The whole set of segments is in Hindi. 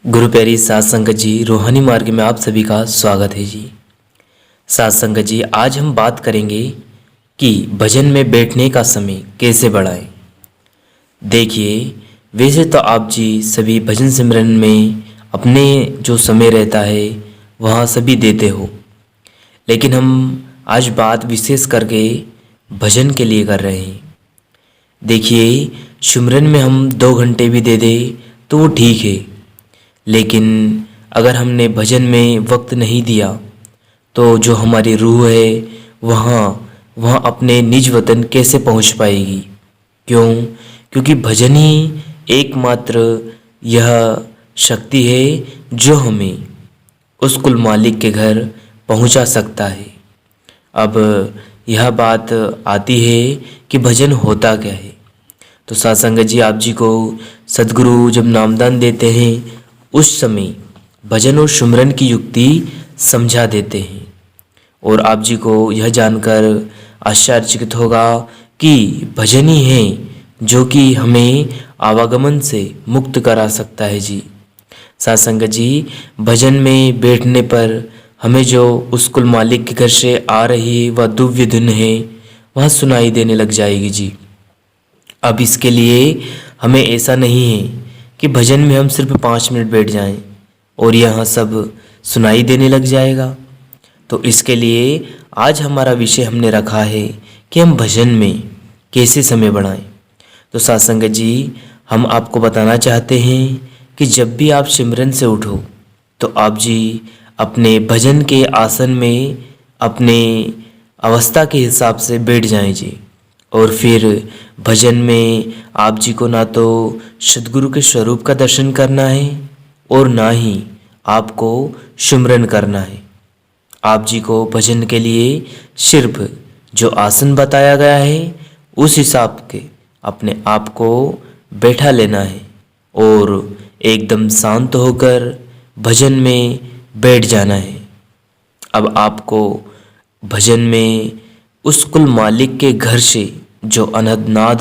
गुरु प्यारी साध संगत जी, रूहानी मार्ग में आप सभी का स्वागत है जी। साध संगत जी, आज हम बात करेंगे कि भजन में बैठने का समय कैसे बढ़ाएं। देखिए, वैसे तो आप जी सभी भजन सिमरन में अपने जो समय रहता है वहाँ सभी देते हो, लेकिन हम आज बात विशेष करके भजन के लिए कर रहे हैं। देखिए, सिमरन में हम 2 घंटे भी दे दें तो वो ठीक है, लेकिन अगर हमने भजन में वक्त नहीं दिया तो जो हमारी रूह है वहाँ वहाँ अपने निज वतन कैसे पहुँच पाएगी। क्यों? क्योंकि भजन ही एकमात्र यह शक्ति है जो हमें उस कुल मालिक के घर पहुँचा सकता है। अब यह बात आती है कि भजन होता क्या है। तो साध संगत जी, आप जी को सद्गुरु जब नामदान देते हैं उस समय भजन और सुमरन की युक्ति समझा देते हैं, और आप जी को यह जानकर आश्चर्यचकित होगा कि भजन ही है जो कि हमें आवागमन से मुक्त करा सकता है जी। साध संगत जी, भजन में बैठने पर हमें जो उस कुल मालिक के घर से आ रही वह दिव्य धुन है वह सुनाई देने लग जाएगी जी। अब इसके लिए हमें ऐसा नहीं है कि भजन में हम सिर्फ 5 मिनट बैठ जाएं और यहाँ सब सुनाई देने लग जाएगा। तो इसके लिए आज हमारा विषय हमने रखा है कि हम भजन में कैसे समय बढ़ाएं। तो साध संगत जी, हम आपको बताना चाहते हैं कि जब भी आप सिमरन से उठो तो आप जी अपने भजन के आसन में अपने अवस्था के हिसाब से बैठ जाएं जी। और फिर भजन में आप जी को ना तो सद्गुरु के स्वरूप का दर्शन करना है और ना ही आपको सिमरन करना है। आप जी को भजन के लिए सिर्फ जो आसन बताया गया है उस हिसाब के अपने आप को बैठा लेना है और एकदम शांत होकर भजन में बैठ जाना है। अब आपको भजन में उस कुल मालिक के घर से जो अनहद नाद,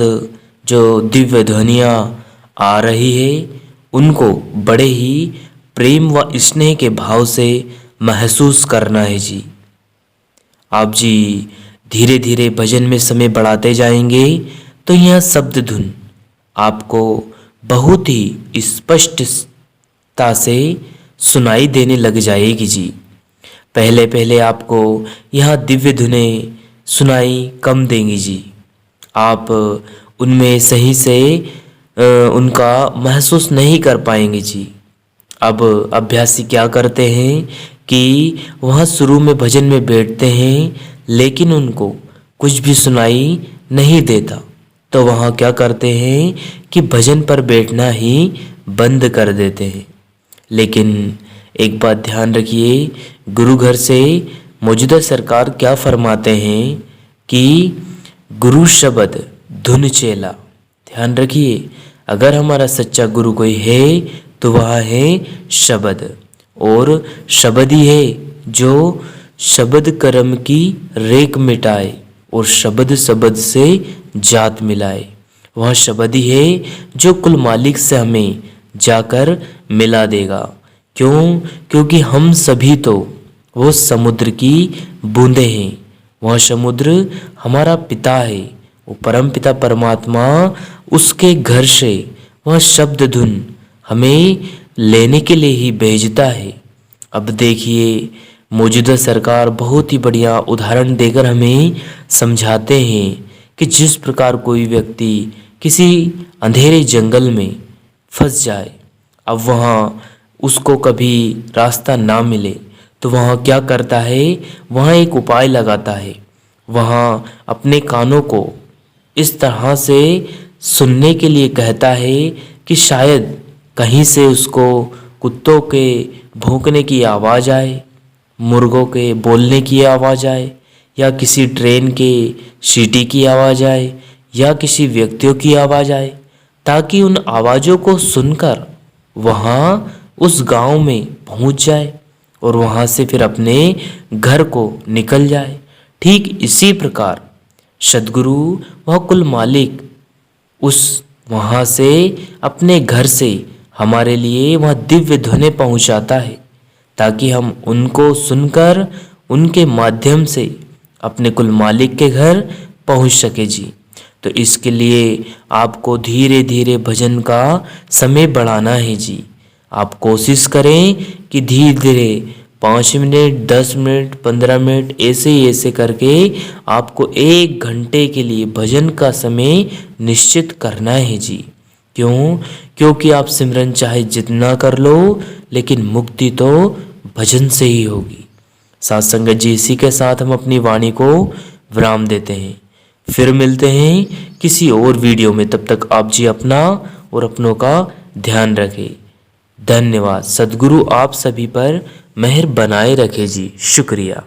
जो दिव्य ध्वनियाँ आ रही है उनको बड़े ही प्रेम व स्नेह के भाव से महसूस करना है जी। आप जी धीरे धीरे भजन में समय बढ़ाते जाएंगे तो यह शब्द धुन आपको बहुत ही स्पष्टता से सुनाई देने लग जाएगी जी। पहले पहले आपको यह दिव्य धुनें सुनाई कम देंगी जी। आप उनमें सही से उनका महसूस नहीं कर पाएंगे जी। अब अभ्यासी क्या करते हैं कि वह शुरू में भजन में बैठते हैं लेकिन उनको कुछ भी सुनाई नहीं देता, तो वहाँ क्या करते हैं कि भजन पर बैठना ही बंद कर देते हैं। लेकिन एक बात ध्यान रखिए, गुरु घर से मौजूदा सरकार क्या फरमाते हैं कि गुरु शब्द धुन चेला। ध्यान रखिए, अगर हमारा सच्चा गुरु कोई है तो वह है शब्द, और शब्द ही है जो शब्द कर्म की रेख मिटाए और शब्द शब्द से जात मिलाए। वह शब्द ही है जो कुल मालिक से हमें जाकर मिला देगा। क्यों? क्योंकि हम सभी तो वो समुद्र की बूंदें हैं। वह समुद्र हमारा पिता है, वो परम पिता परमात्मा, उसके घर से वह शब्द धुन हमें लेने के लिए ही भेजता है। अब देखिए, मौजूदा सरकार बहुत ही बढ़िया उदाहरण देकर हमें समझाते हैं कि जिस प्रकार कोई व्यक्ति किसी अंधेरे जंगल में फंस जाए, अब वहाँ उसको कभी रास्ता ना मिले तो वहाँ क्या करता है, वहाँ एक उपाय लगाता है। वहाँ अपने कानों को इस तरह से सुनने के लिए कहता है कि शायद कहीं से उसको कुत्तों के भौंकने की आवाज़ आए, मुर्गों के बोलने की आवाज़ आए, या किसी ट्रेन के सीटी की आवाज़ आए, या किसी व्यक्तियों की आवाज़ आए, ताकि उन आवाज़ों को सुनकर वहाँ उस गांव में पहुँच जाए और वहाँ से फिर अपने घर को निकल जाए। ठीक इसी प्रकार सद्गुरु वह कुल मालिक उस वहाँ से अपने घर से हमारे लिए वह दिव्य ध्वनि पहुंचाता है ताकि हम उनको सुनकर उनके माध्यम से अपने कुल मालिक के घर पहुंच सके जी। तो इसके लिए आपको धीरे धीरे भजन का समय बढ़ाना है जी। आप कोशिश करें कि धीरे धीरे 5 मिनट, 10 मिनट, 15 मिनट ऐसे करके आपको 1 घंटे के लिए भजन का समय निश्चित करना है जी। क्यों? क्योंकि आप सिमरन चाहे जितना कर लो, लेकिन मुक्ति तो भजन से ही होगी। साथ संगत जी, इसी के साथ हम अपनी वाणी को विराम देते हैं। फिर मिलते हैं किसी और वीडियो में। तब तक आप जी अपना और अपनों का ध्यान रखें। धन्यवाद। सद्गुरु आप सभी पर मेहर बनाए रखे जी। शुक्रिया।